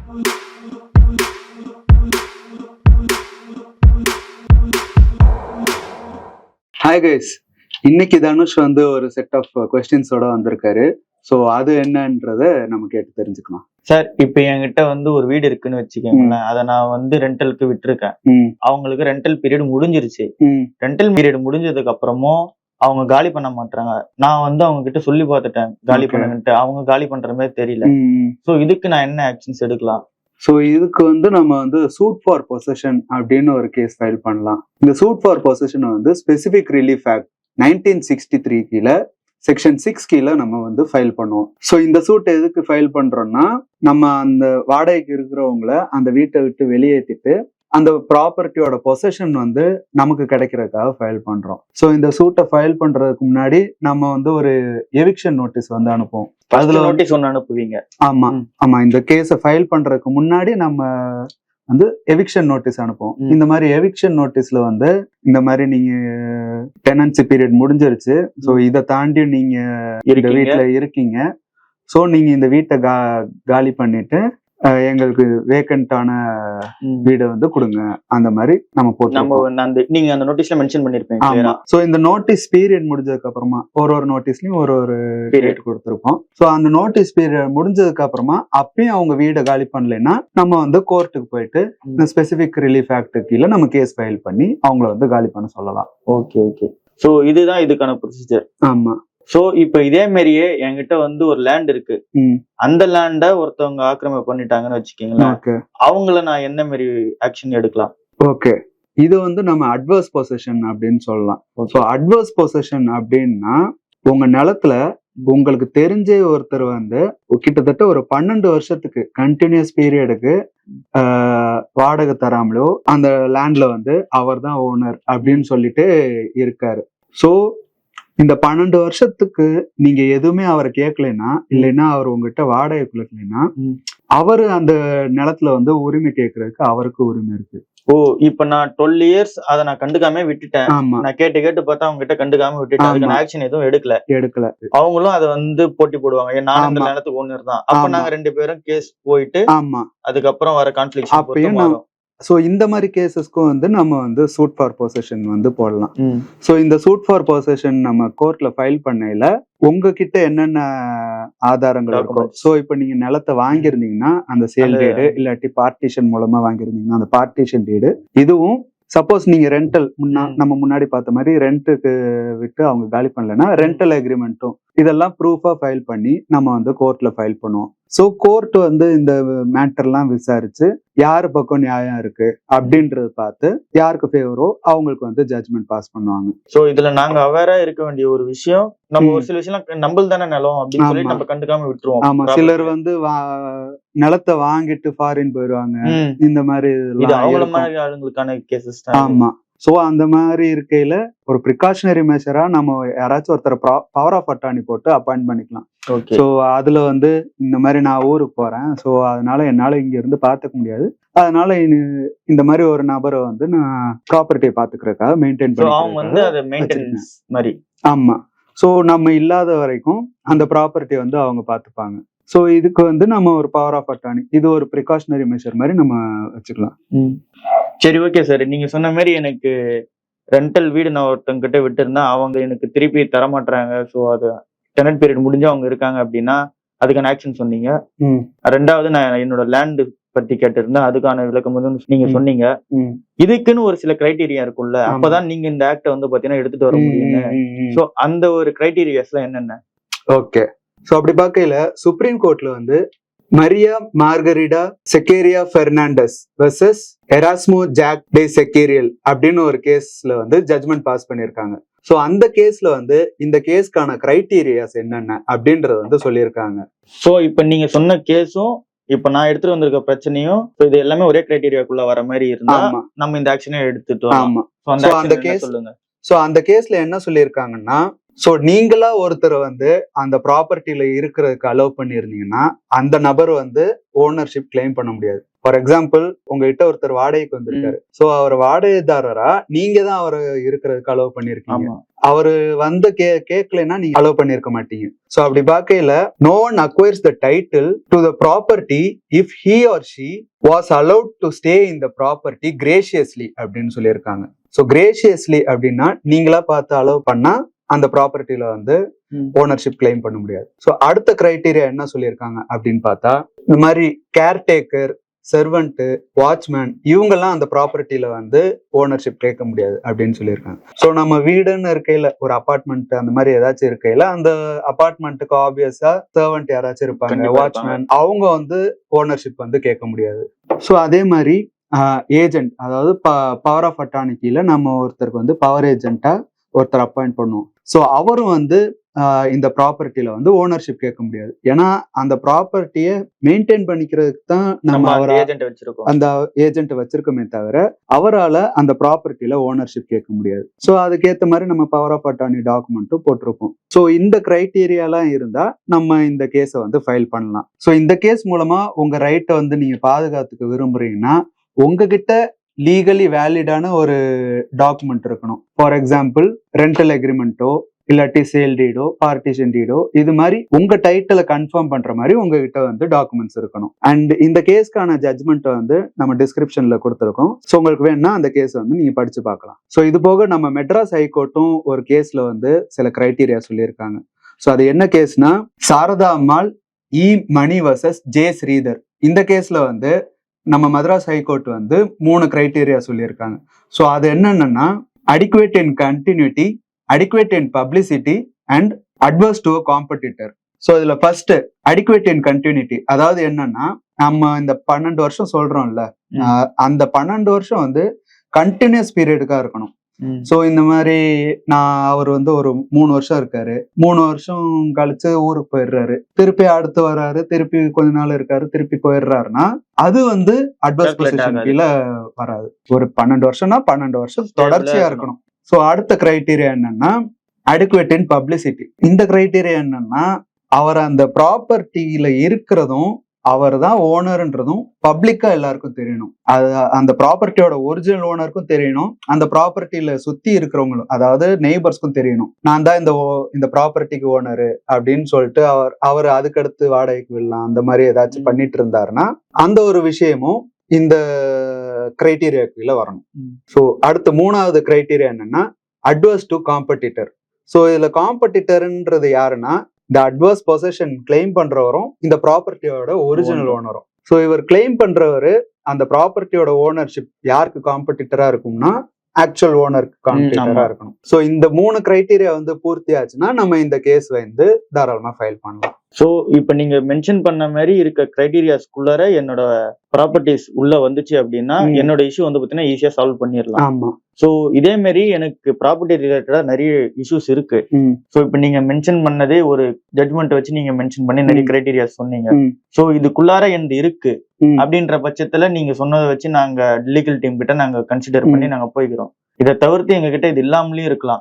Hi guys, இன்னைக்கு தனுஷ் வந்து ஒரு செட் ஆஃப் கொஸ்டின்ஸோட வந்திருக்காரு. ஸோ அது என்னன்றத நம்ம கேட்டு தெரிஞ்சுக்கலாம். சார், இப்ப என்கிட்ட வந்து ஒரு வீடு இருக்குன்னு வச்சுக்கோங்களேன். அதை நான் வந்து ரெண்டலுக்கு விட்டுருக்கேன். அவங்களுக்கு ரெண்டல் பீரியட் முடிஞ்சிருச்சு. ரெண்டல் பீரியட் முடிஞ்சதுக்கு அப்புறமும் அவங்க காலி பண்ண மாட்டாங்க. நான் வந்து அவங்க கிட்ட சொல்லி பார்த்துட்டேன் காலி பண்ணுன்ட்டு. அவங்க காலி பண்ற மாதிரி தெரியல. சோ இதுக்கு நான் என்ன ஆக்ஷன்ஸ் எடுக்கலாம்? ஸோ இதுக்கு வந்து நம்ம வந்து சூட் ஃபார் பொசஷன் அப்படின்னு ஒரு கேஸ் ஃபைல் பண்ணலாம். இந்த சூட் ஃபார் பொசஷன் வந்து ஸ்பெசிபிக் ரிலீஃப் ஆக்ட் 1963 கீழே செக்ஷன் 6 கீழே நம்ம வந்து ஃபைல் பண்ணுவோம். ஸோ இந்த சூட் எதுக்கு ஃபைல் பண்றோம்னா, நம்ம அந்த வாடகைக்கு இருக்கிறவங்கள அந்த வீட்டை விட்டு வெளியேற்றிட்டு அந்த ப்ராப்பர்ட்டியோட பொசஷன் வந்து நமக்கு கிடைக்கிறதுக்காக ஃபைல் பண்றோம். ஸோ இந்த சூட்டை ஃபைல் பண்றதுக்கு முன்னாடி நம்ம வந்து ஒரு எவிக்ஷன் நோட்டீஸ் வந்து அனுப்புவோம். அதுல நோட்டீஸ் ஒன்று அனுப்புவீங்க? ஆமா ஆமா. இந்த கேஸை ஃபைல் பண்றதுக்கு முன்னாடி நம்ம வந்து எவிக்ஷன் நோட்டீஸ் அனுப்புவோம். இந்த மாதிரி எவிக்ஷன் நோட்டீஸ்ல வந்து இந்த மாதிரி நீங்க டெனன்சி பீரியட் முடிஞ்சிருச்சு, ஸோ இதை தாண்டி நீங்க இந்த வீட்டுல இருக்கீங்க, ஸோ நீங்க இந்த வீட்டை காலி பண்ணிட்டு எங்களுக்கு வேக்கண்டான வீடை வந்து கொடுங்க, அந்த மாதிரி நம்ம போட்டு நீங்க அந்த நோட்டீஸ்ல மென்ஷன் பண்ணிருப்பீங்க. சோ இந்த நோட்டீஸ் பீரியட் முடிஞ்சதுக்கு அப்புறமா ஒரு நோட்டீஸ்லயும் ஒரு பீரியட் கொடுத்துருப்போம். சோ அந்த நோட்டீஸ் பீரியட் முடிஞ்சதுக்கு அப்புறமா அப்பயும் அவங்க வீடை காலி பண்ணலைன்னா நம்ம வந்து கோர்ட்டுக்கு போயிட்டு இந்த ஸ்பெசிபிக் ரிலீஃப் ஆக்ட் கீழே நம்ம கேஸ் ஃபைல் பண்ணி அவங்கள வந்து காலி பண்ண சொல்லலாம். Okay okay. சோ இதுதான் இதுக்கான ப்ரொசீஜர். ஆமா. சோ இப்ப இதே மாதிரியே என்கிட்ட வந்து ஒரு லேண்ட் இருக்கு. அந்த லேண்ட ஒருத்தவங்க ஆக்கிரமிப்பு பண்ணிட்டாங்கன்னு வச்சுக்கீங்களேன், அவங்கள நான் என்ன மாதிரி ஆக்ஷன் எடுக்கலாம்? ஓகே, இது வந்து நம்ம அட்வர்ஸ் பொசஷன் அப்படின்னு சொல்லலாம். ஸோ அட்வர்ஸ் பொசஷன் அப்படின்னா, உங்க நிலத்துல உங்களுக்கு தெரிஞ்ச ஒருத்தர் வந்து கிட்டத்தட்ட ஒரு 12 வருஷத்துக்கு கண்டினியூஸ் பீரியடுக்கு வாடகை தராமலோ அந்த லேண்ட்ல வந்து அவர் தான் ஓனர் அப்படின்னு சொல்லிட்டு இருக்காரு. ஸோ இந்த 12 வருஷத்துக்கு நீங்க எதுவுமே அவரை கேட்கலைன்னா, இல்லைன்னா அவர் உங்ககிட்ட வாடகை கொடுக்கலைன்னா, அவரு அந்த நிலத்துல வந்து உரிமை கேட்கறதுக்கு அவருக்கு உரிமை இருக்கு. ஓ, இப்ப நான் 12 இயர்ஸ் அதை நான் கண்டுக்காம விட்டுட்டேன். நான் கேட்டு பார்த்தா அவங்க கிட்ட கண்டுக்காம விட்டுட்டேன். அதுக்கு ஆக்ஷன் எதுவும் எடுக்கல. அவங்களும் அதை வந்து போட்டி போடுவாங்க, நான் இந்த நிலத்துக்கு ஓனர் தான். அப்ப நாங்க 2 பேரும் கேஸ் போயிட்டு அதுக்கப்புறம் வர கான்ஃபிளிக்ட் அப்பயும். ஸோ இந்த மாதிரி கேசஸ்க்கும் வந்து நம்ம வந்து சூட் ஃபார் பொசஷன் வந்து போடலாம். ஸோ இந்த சூட் ஃபார் பொசஷன் நம்ம கோர்ட்ல ஃபைல் பண்ணையில உங்ககிட்ட என்னென்ன ஆதாரங்கள் இருக்கும். ஸோ இப்போ நீங்க நிலத்தை வாங்கியிருந்தீங்கன்னா அந்த சேல் டீடு, இல்லாட்டி பார்ட்டிஷன் மூலமா வாங்கியிருந்தீங்கன்னா அந்த பார்ட்டிஷன் டீடு, இதுவும் சப்போஸ் நீங்க ரெண்டல் நம்ம முன்னாடி பார்த்த மாதிரி ரெண்ட்டுக்கு விட்டு அவங்க காலி பண்ணலன்னா ரெண்டல் அக்ரிமெண்ட்டும், இதெல்லாம் ப்ரூஃபா ஃபைல் பண்ணி நம்ம வந்து கோர்ட்ல ஃபைல் பண்ணுவோம். ஸோ கோர்ட் வந்து இந்த மேட்டர்லாம் விசாரிச்சு யாரு பக்கம் நியாயம் இருக்கு அப்படின்றத பார்த்து யாருக்கு ஃபேவரோ அவங்களுக்கு வந்து ஜட்ஜ்மெண்ட் பாஸ் பண்ணுவாங்க. ஸோ இதுல நாங்க அவேரா இருக்க வேண்டிய ஒரு விஷயம், நம்ம ஒரு சில விஷயம் நம்மள் தானே நிலம் அப்படின்னு சொல்லி நம்ம கண்டுக்காம விட்டுருவோம். ஆமா, சிலர் வந்து நிலத்தை வாங்கிட்டு ஃபாரின் போயிடுவாங்க. இந்த மாதிரி ஆளுங்களுக்கான கேசஸ். ஆமா. சோ அந்த மாதிரி இருக்கையில ஒரு ப்ரிகாஷனரி மெஷரா நம்ம யாராச்சும் ஒருத்தர் பவர் ஆஃப் அட்டார்னி போட்டு அப்பாயிண்ட் பண்ணிக்கலாம். சோ அதுல வந்து இந்த மாதிரி நான் ஊருக்கு போறேன், சோ அதனால என்னால இங்க இருந்து பாத்துக்க முடியாது, அதனால இந்த மாதிரி ஒரு நபரை வந்து நான் ப்ராப்பர்ட்டியை பாத்துக்கிறதுக்காக மெயின்டைன் பண்ணி. ஆமா. சோ நம்ம இல்லாத வரைக்கும் அந்த ப்ராப்பர்ட்டி வந்து அவங்க பாத்துப்பாங்க. ஸோ இதுக்கு வந்து நம்ம ஒரு பவர் ஆஃப் அட்டார்னி, இது ஒரு ப்ரிகாஷனரி மெஷர் மாதிரி நம்ம வச்சுக்கலாம். சரி, ஓகே சார். நீங்க சொன்ன மாதிரி எனக்கு ரெண்டல் வீடு நான் ஒருத்தங்க கிட்ட விட்டு இருந்தா அவங்க எனக்கு திருப்பி தரமாட்டாங்க, ஸோ அது டெனன்ட் பீரியட் முடிஞ்சு அவங்க இருக்காங்க அப்படின்னா அதுக்கான ஆக்ஷன் சொன்னீங்க. ரெண்டாவது நான் என்னோட லேண்டு பத்தி கேட்டிருந்தேன், அதுக்கான விளக்கம் வந்து நீங்க சொன்னீங்க. இதுக்குன்னு ஒரு சில கிரைட்டீரியா இருக்கும்ல, அப்பதான் நீங்க இந்த ஆக்ட வந்து பாத்தீங்கன்னா எடுத்துட்டு வர முடியும். ஸோ அந்த ஒரு கிரைட்டீரியாஸ்லாம் என்னென்ன? ஓகே. ஸோ அப்படி பார்க்கையில சுப்ரீம் கோர்ட்ல வந்து மரியா மார்கரிடா செக்கேரியா பெர்னாண்டஸ் வெர்சஸ் எராஸ்மோ ஜாக் டே செக்கேரியல் அப்படின்னு ஒரு கேஸ்ல வந்து ஜட்ஜ்மெண்ட் பாஸ் பண்ணியிருக்காங்க. ஸோ அந்த கேஸ்ல வந்து இந்த கேஸ்க்கான கிரைட்டீரியாஸ் என்னென்ன அப்படின்றத வந்து சொல்லியிருக்காங்க. ஸோ இப்போ நீங்க சொன்ன கேஸும் இப்ப நான் எடுத்துட்டு வந்திருக்க பிரச்சனையும் இது எல்லாமே ஒரே கிரைட்டீரியாக்குள்ள வர மாதிரி இருந்தா நம்ம இந்த ஆக்ஷனே எடுத்துட்டோம். ஆமா. அந்த கேஸ் சொல்லுங்க. ஸோ அந்த கேஸ்ல என்ன சொல்லியிருக்காங்கன்னா, சோ நீங்களா ஒருத்தர் வந்து அந்த ப்ராப்பர்ட்டில இருக்கிறதுக்கு அலோவ் பண்ணிருந்தீங்கன்னா அந்த நபர் வந்து ஓனர்ஷிப் கிளைம் பண்ண முடியாது. ஃபார் எக்ஸாம்பிள் உங்ககிட்ட ஒருத்தர் வாடகைக்கு வந்திருக்காரு. சோ அவர் வாடகைதாரரா நீங்க தான் அவரை இருக்கிறதுக்கு அலோவ் பண்ணிருக்கீங்க. அவரு வந்து கேட்கலைன்னா நீங்க அலோவ் பண்ணிருக்க மாட்டீங்க. சோ அப்படி பார்க்கையில no one acquires the title to the property if he or she was allowed to stay in the property graciously அப்படின்னு சொல்லியிருக்காங்க. சோ graciously அப்படின்னா நீங்களா பார்த்து அலோவ் பண்ணா அந்த ப்ராப்பர்ட்டில வந்து ஓனர்ஷிப் கிளைம் பண்ண முடியாது. சோ அடுத்த கிரைட்டீரியா என்ன சொல்லியிருக்காங்க அப்படின்னு பார்த்தா, இந்த மாதிரி கேர்டேக்கர், செர்வன்ட், வாட்ச்மேன் இவங்கெல்லாம் அந்த ப்ராப்பர்ட்டில வந்து ஓனர்ஷிப் கேட்க முடியாது அப்படின்னு சொல்லியிருக்காங்க. ஸோ நம்ம வீடுன்னு இருக்கையில ஒரு அபார்ட்மெண்ட் அந்த மாதிரி ஏதாச்சும் இருக்கையில அந்த அபார்ட்மெண்ட்டுக்கு ஆப்வியஸா சர்வன்ட் யாராச்சும் இருப்பாங்க, வாட்ச்மேன், அவங்க வந்து ஓனர்ஷிப் வந்து கேட்க முடியாது. ஸோ அதே மாதிரி ஏஜென்ட், அதாவது பவர் ஆஃப் அட்டார்னிட்டியில நம்ம ஒருத்தருக்கு வந்து பவர் ஏஜென்ட்டா ஒருத்தர் அப்பாயிண்ட் பண்ணுவோம். ஸோ அவரும் வந்து இந்த ப்ராப்பர்ட்டில வந்து ஓனர்ஷிப் கேட்க முடியாது. ஏன்னா அந்த ப்ராப்பர்ட்டியை மெயின்டைன் பண்ணிக்கிறதுக்கு தான் நம்ம அந்த ஏஜென்ட் வச்சிருக்கோமே தவிர அவரால் அந்த ப்ராப்பர்ட்டில ஓனர்ஷிப் கேட்க முடியாது. ஸோ அதுக்கேற்ற மாதிரி நம்ம பவர் ஆஃப் அட்டார்னி டாக்குமெண்ட்டும் போட்டிருக்கோம். ஸோ இந்த கிரைட்டீரியாலாம் இருந்தா நம்ம இந்த கேஸை வந்து ஃபைல் பண்ணலாம். ஸோ இந்த கேஸ் மூலமா உங்க ரைட்டை வந்து நீங்க பாதுகாத்துக்க விரும்புறீங்கன்னா உங்ககிட்ட லீகலி வேலிடான ஒரு டாக்குமெண்ட் இருக்கணும். ஃபார் எக்ஸாம்பிள் ரெண்டல் அக்ரிமெண்ட்டோ இல்லாட்டி சேல் டீடோ, பார்ட்டிஷன் டீடோ, இது மாதிரி உங்க டைட்டில கன்ஃபார்ம் பண்ற மாதிரி உங்ககிட்ட வந்து டாக்குமெண்ட்ஸ் இருக்கணும். அண்ட் இந்த கேஸ்க்கான ஜட்மெண்ட்டை வந்து நம்ம டிஸ்கிரிப்ஷன்ல கொடுத்துருக்கோம். ஸோ உங்களுக்கு வேணும்னா அந்த கேஸ் வந்து நீங்க படிச்சு பார்க்கலாம். ஸோ இது போக நம்ம மெட்ராஸ் ஹைகோர்ட்டும் ஒரு கேஸ்ல வந்து சில கிரைட்டீரியா சொல்லியிருக்காங்க. ஸோ அது என்ன கேஸ்னா, சாரதா அம்மாள் இ மணி வர்சஸ் ஜே ஸ்ரீதர். இந்த கேஸ்ல வந்து நம்ம மദ്രാஸ் ஹைகோர்ட் வந்து 3 கிரைட்டீரியா சொல்லியிருக்காங்க. ஸோ அது என்னன்னா, adequate in continuity, adequate in publicity and adverse to a competitor. So இதுல ஃபர்ஸ்ட் அடிக்குவேட் இன் கண்டினியூட்டி, அதாவது என்னன்னா நம்ம இந்த 12 வருஷம் சொல்றோம்ல, அந்த 12 வருஷம் வந்து கண்டினியூஸ் பீரியடுக்கா இருக்கணும். சோ இந்த மாதிரி அவர் வந்து ஒரு 3 வருஷம் இருக்காரு, 3 வருஷம் கழிச்சு ஊருக்கு போயிடுறாரு, திருப்பி அடுத்து வர்றாரு, திருப்பி கொஞ்ச நாள் இருக்காரு, திருப்பி போயிடுறாருன்னா அது வந்து அட்வர்ஸ் பொசிஷன் கீழே வராது. ஒரு 12 வருஷம்னா 12 வருஷம் தொடர்ச்சியா இருக்கணும். சோ அடுத்த கிரைட்டீரியா என்னன்னா அடிக்குவேட் இன் பப்ளிசிட்டி. இந்த கிரைட்டீரியா என்னன்னா அவர் அந்த ப்ராப்பர்ட்டியில இருக்கிறதும் அவர் தான் ஓனர்ன்றதும் பப்ளிக்கா எல்லாருக்கும் தெரியணும். அது அந்த ப்ராப்பர்ட்டியோட ஒரிஜினல் ஓனருக்கும் தெரியணும், அந்த ப்ராப்பர்ட்டியில சுத்தி இருக்கிறவங்களும், அதாவது நெய்பர்ஸ்க்கும் தெரியணும். நான் தான் இந்த ப்ராப்பர்ட்டிக்கு ஓனரு அப்படின்னு சொல்லிட்டு அவர் அதுக்கடுத்து வாடகைக்கு விடலாம் அந்த மாதிரி ஏதாச்சும் பண்ணிட்டு இருந்தாருன்னா அந்த ஒரு விஷயமும் இந்த கிரைட்டீரியாக்குள்ள வரணும். ஸோ அடுத்த 3வது கிரைட்டீரியா என்னன்னா அட்வர்ஸ் டு காம்படிட்டர். ஸோ இதுல காம்படிட்டர்ன்றது யாருன்னா இந்த அட்வர்ஸ் பொசஷன் கிளைம் பண்றவரும் இந்த ப்ராப்பர்ட்டியோட ஒரிஜினல் ஓனரும். ஸோ இவர் கிளைம் பண்றவரு அந்த ப்ராப்பர்ட்டியோட ஓனர்ஷிப் யாருக்கு காம்படிட்டரா இருக்கும்னா ஆக்சுவல் ஓனருக்கு காம்படிட்டரா இருக்கணும். ஸோ இந்த 3 கிரைட்டீரியா வந்து பூர்த்தி ஆச்சுன்னா நம்ம இந்த கேஸ் வந்து தாராளமா ஃபைல் பண்ணலாம். ஸோ இப்போ நீங்க மென்ஷன் பண்ண மாதிரி இருக்க கிரைட்டீரியாஸ்குள்ளார என்னோட ப்ராப்பர்ட்டிஸ் உள்ள வந்துச்சு அப்படின்னா என்னோட இஷ்யூ வந்து பார்த்தீங்கன்னா ஈஸியா சால்வ் பண்ணிடலாம். ஆமா. ஸோ இதே மாதிரி எனக்கு ப்ராப்பர்ட்டி ரிலேட்டடா நிறைய இஷ்யூஸ் இருக்கு. ஸோ இப்போ நீங்க மென்ஷன் பண்ணதே ஒரு ஜட்மெண்ட் வச்சு நீங்க மென்ஷன் பண்ணி நிறைய கிரைட்டீரியாஸ் சொன்னீங்க. ஸோ இதுக்குள்ளார எந்த இருக்கு அப்படின்ற பட்சத்துல நீங்க சொன்னதை வச்சு நாங்க லீகல் டீம் கிட்ட நாங்க கன்சிடர் பண்ணி நாங்க போய்க்கிறோம். இதை தவிர்த்து எங்க கிட்ட இது இல்லாமலேயும் இருக்கலாம்,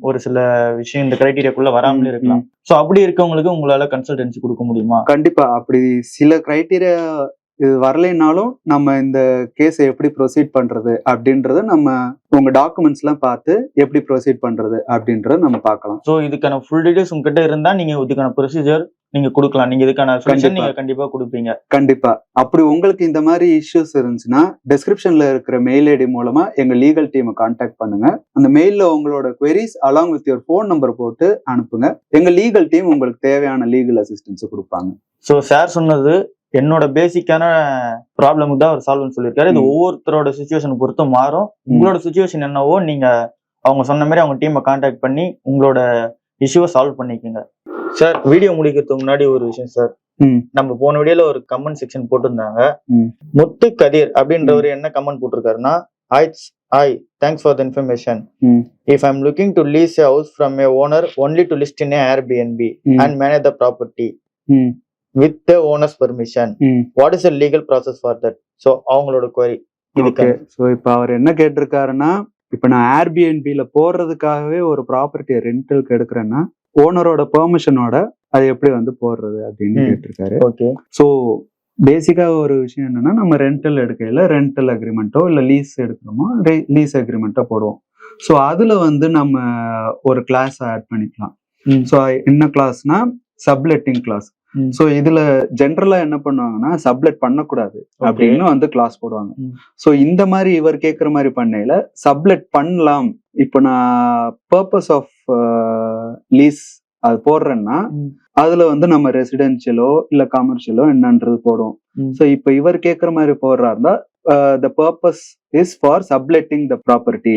ஒரு சில விஷயம் இந்த கிரைட்டீரியாக்குள்ள வராமலே இருக்கலாம். சோ அப்படி இருக்கவங்களுக்கு உங்களால கன்சல்டன்சி கொடுக்க முடியுமா? கண்டிப்பா. அப்படி சில கிரைட்டீரியா இது வரலைனாலும் நம்ம இந்த கேஸ் எப்படி ப்ரொசீட் பண்றது அப்படின்றத நம்ம உங்க டாக்குமெண்ட்ஸ் எல்லாம் பார்த்து எப்படி ப்ரொசீட் பண்றது அப்படின்றத நம்ம பார்க்கலாம். சோ இதுக்கான ஃபுல் டீடைல்ஸ் உங்ககிட்ட இருந்தா நீங்க இதுக்கான ப்ரொசீஜர் நீங்க கொடுக்கலாம். நீங்க இதுக்கான சொல்யூஷன் நீங்க கண்டிப்பா கொடுப்பீங்க. கண்டிப்பா. அப்படி உங்களுக்கு இந்த மாதிரி இஷ்யூஸ் இருந்துச்சுன்னா டிஸ்கிரிப்ஷன்ல இருக்கிற மெயில் ஐடி மூலமா எங்க லீகல் டீமை கான்டாக்ட் பண்ணுங்க. அந்த மெயில்ல உங்களோட queries along with your phone number போட்டு அனுப்புங்க. எங்க லீகல் டீம் உங்களுக்கு தேவையான லீகல் அசிஸ்டன்ஸ் கொடுப்பாங்க. ஸோ சார் சொன்னது என்னோட பேசிக்கான ப்ராப்ளமுக்கு தான் அவர் சால்வ்னு சொல்லியிருக்காரு. இது ஒவ்வொருத்தரோட சுச்சுவேஷன் பொறுத்து மாறும். உங்களோட சுச்சுவேஷன் என்னவோ நீங்க அவங்க சொன்ன மாதிரி அவங்க டீமை கான்டாக்ட் பண்ணி உங்களோட இஷ்யூவை சால்வ் பண்ணிக்கோங்க. சார் வீடியோ முடிக்கிறதுக்கு முன்னாடி ஒரு விஷயம் சார், நம்ம போன வீடியோல ஒரு கமெண்ட் செக்ஷன் போட்டிருந்தாங்க. முத்து கதிர் அப்படின்றவர் என்ன comment போட்டிருக்காருன்னா, Hi, thanks for the information. If I'm looking to lease a house from a owner only to list in a Airbnb and manage the property with the owner's permission, what is the legal process for that? So அவங்களோட query. Okay. So இப்போ அவர் என்ன கேட்டிருக்காருன்னா, இப்ப நான் ஏர்பிஎன்பில போடுறதுக்காகவே ஒரு ப்ராப்பர்ட்டியை ரெண்டலுக்கு எடுக்கிறேன்னா ஓனரோட பெர்மிஷனோட அது எப்படி வந்து போடுறது அப்படின்னு கேட்டிருக்காரு. ஓகே. ஸோ பேசிக்கா ஒரு விஷயம் என்னன்னா, நம்ம ரெண்டல் எடுக்கையில ரெண்டல் அக்ரிமெண்ட்டோ இல்ல லீஸ் எடுக்கிறோமோ லீஸ் அக்ரிமெண்ட்டோ போடுவோம். ஸோ அதுல வந்து நம்ம ஒரு கிளாஸ் ஆட் பண்ணிக்கலாம். ஸோ என்ன கிளாஸ்னா சப்லெட்டிங் கிளாஸ். ஸோ இதுல ஜென்ரலா என்ன பண்ணுவாங்கன்னா, சப்லெட் பண்ணக்கூடாது அப்படின்னு வந்து கிளாஸ் போடுவாங்க. ஸோ இந்த மாதிரி இவர் கேட்குற மாதிரி பண்ணையில சப்லெட் பண்ணலாம். இப்போ நான் பர்பஸ் ஆஃப் லீஸ் அது போடுறேன்னா அதுல வந்து நம்ம ரெசிடென்ஷியலோ இல்ல கமர்ஷியலோ என்னன்றது போடுவோம். ஸோ இப்போ இவர் கேட்குற மாதிரி போடுறாருந்தா the purpose is for subletting the property.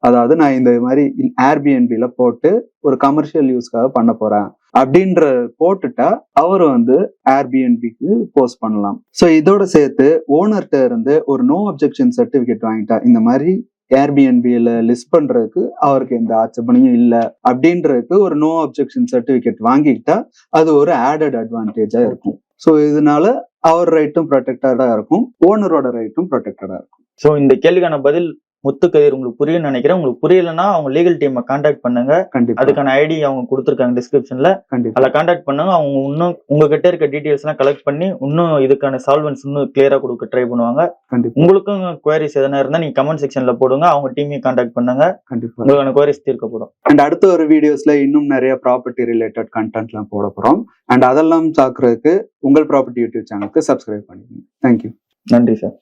அதாவது நான் இந்த மாதிரி ஏர்பிஎன்பில போட்டு ஒரு கமர்ஷியல் யூஸ்க்காக பண்ண போறேன் அப்படின்ற போட்டுட்டா அவர் வந்து ஏர்பிஎன்பிக்கு போஸ்ட் பண்ணலாம். ஸோ இதோட சேர்த்து ஓனர்கிட்ட இருந்து ஒரு நோ அப்ஜெக்ஷன் சர்டிபிகேட் வாங்கிட்டா, இந்த மாதிரி ஏர்பிஎன்பில லிஸ்ட் பண்றதுக்கு அவருக்கு எந்த ஆட்சேபனையும் இல்லை அப்படின்றதுக்கு ஒரு நோ அப்ஜெக்ஷன் சர்டிபிகேட் வாங்கிக்கிட்டா அது ஒரு ஆடட் அட்வான்டேஜா இருக்கும். ஸோ இதனால அவர் ரைட்டும் ப்ரொடெக்டடா இருக்கும், ஓனரோட ரைட்டும் ப்ரொடெக்டடா இருக்கும். ஸோ இந்த கேள்விக்கான பதில் முத்துக்கதிர் உங்களுக்கு புரியும் நினைக்கிறேன். உங்களுக்கு புரியலன்னா அவங்க லீகல் டீமை கான்டாக்ட் பண்ணுங்க. கண்டிப்பா அதுக்கான ஐடி அவங்க கொடுத்துருக்காங்க டிஸ்கிரிப்ஷன்ல. கண்டிப்பா அதில் கான்டாக்ட் பண்ணுங்க. அவங்க இன்னும் உங்ககிட்ட இருக்க டீடைல்ஸ் எல்லாம் கலெக்ட் பண்ணி இன்னும் இதுக்கான சால்வன்ஸ் இன்னும் கிளியரா கொடுக்க ட்ரை பண்ணுவாங்க. கண்டிப்பா உங்களுக்கும் குவரிஸ் எதனா இருந்தா நீங்க கமெண்ட் செக்ஷன்ல போடுங்க. அவங்க டீமையும் கான்டாக்ட் பண்ணுங்க. கண்டிப்பா. உங்களுக்கான குவரிஸ் தீர்க்கப்படும். அண்ட் அடுத்த ஒரு வீடியோஸ்ல இன்னும் நிறைய ப்ராப்பர்ட்டி ரிலேட்டட் கண்டென்ட் எல்லாம் போட போறோம். அண்ட் அதெல்லாம் பார்க்கறதுக்கு உங்கள் ப்ராப்பர்ட்டி யூடியூப் சேனலுக்கு சப்ஸ்கிரைப் பண்ணிக்கோங்க. தேங்க்யூ. நன்றி சார்.